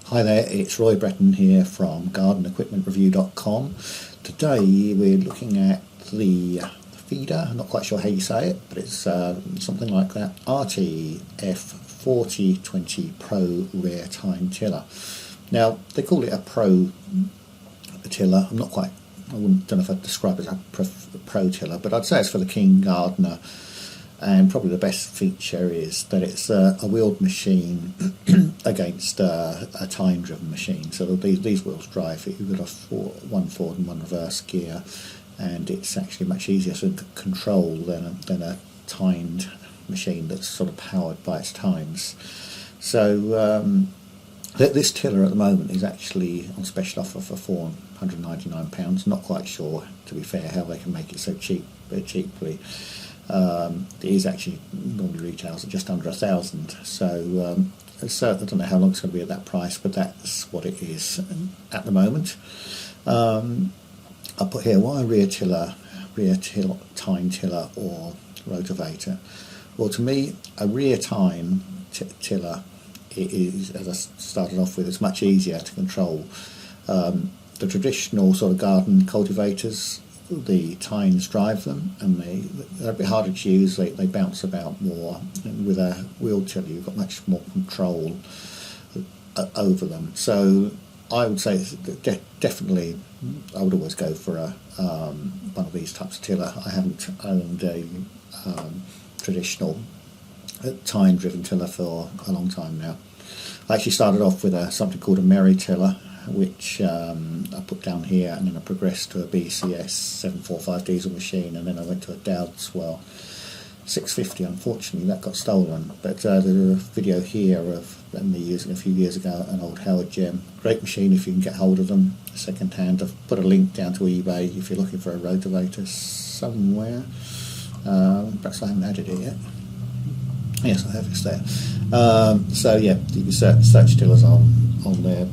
Hi there, it's Roy Breton here from gardenequipmentreview.com. Today we're looking at the Feider, I'm not quite sure how you say it, but it's something like that, RTF4020 Pro Rear-Tine tiller. Now, they call it a Pro tiller. I don't know if I'd describe it as a Pro tiller, but I'd say it's for the keen gardener. And probably the best feature is that it's a wheeled machine against a time-driven machine. So these wheels drive it. You've got one forward and one reverse gear, and it's actually much easier to control than a timed machine that's sort of powered by its times. So this tiller at the moment is actually on special offer for £499. Not quite sure, to be fair, how they can make it so cheaply. It is actually normally retails at just under £1,000, so I don't know how long it's going to be at that price, but that's what it is at the moment. I'll put here, why rear-tine tiller or rotavator? Well, to me, a rear-tine tiller is, as I started off with, it's much easier to control. The traditional sort of garden cultivators, the tines drive them, and they're a bit harder to use. They bounce about more, and with a wheel tiller you've got much more control over them. So I would say definitely I would always go for one of these types of tiller. I haven't owned a traditional tine driven tiller for a long time now. I actually started off with something called a Merry tiller, which I put down here, and then I progressed to a BCS 745 diesel machine, and then I went to a Dowdeswell 650. Unfortunately that got stolen, but there's a video here of me using a few years ago an old Howard gem. Great machine if you can get hold of them second hand. I've put a link down to eBay if you're looking for a Rotavator somewhere. Perhaps I haven't added it yet. Yes, I have, it's there. So yeah, you can search tillers on there,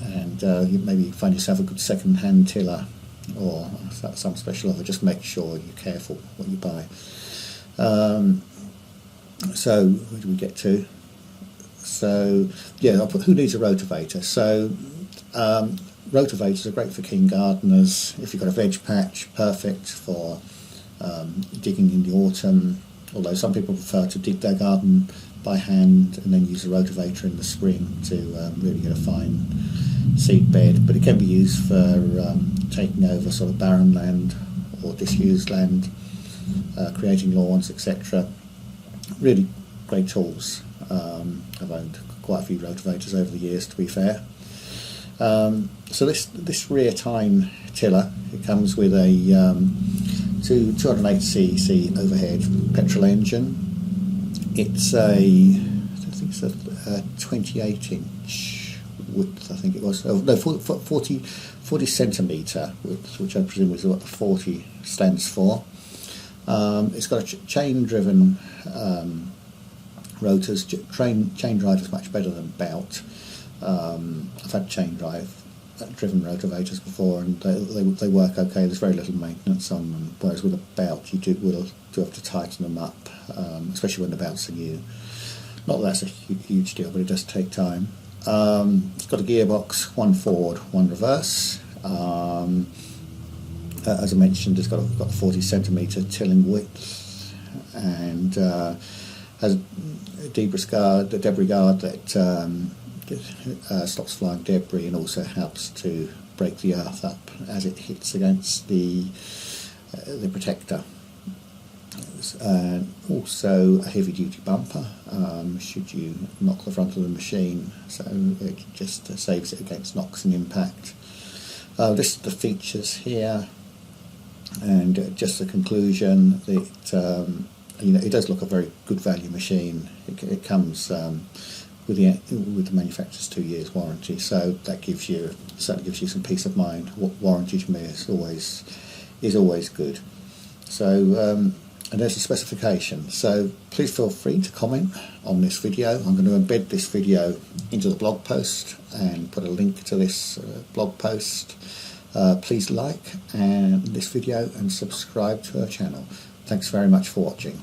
and you maybe find yourself a good second-hand tiller or some special offer. Just make sure you're careful what you buy. So where do we get to? So yeah, I'll put who needs a rotavator. So rotavators are great for keen gardeners. If you've got a veg patch, perfect for digging in the autumn, although some people prefer to dig their garden by hand and then use a rotavator in the spring to really get a fine seed bed. But it can be used for taking over sort of barren land or disused land, creating lawns, etc. Really great tools. I've owned quite a few rotavators over the years, to be fair. So this rear-tine tiller, it comes with a 208cc overhead petrol engine. It's a 28-inch width, I think it was. No, 40 centimetre width, which I presume is what the 40 stands for. It's got a chain-driven rotors. Chain drive is much better than belt. I've had chain-driven rotavators before, and they work okay. There's very little maintenance on them, whereas with a belt you will have to tighten them up, especially when the belts are new. Not that that's a huge deal, but it does take time. It's got a gearbox, one forward, one reverse. As I mentioned, it's got a 40 centimetre tilling width, and has a debris guard that stops flying debris, and also helps to break the earth up as it hits against the protector. Also a heavy duty bumper should you knock the front of the machine, so it just saves it against knocks and impact. This is the features here, and just the conclusion that it does look a very good value machine. It comes with the manufacturer's 2 years warranty, so that certainly gives you some peace of mind. Warranty to me is always good. So and there's the specification. So please feel free to comment on this video. I'm going to embed this video into the blog post and put a link to this blog post. Please like this video and subscribe to our channel. Thanks very much for watching.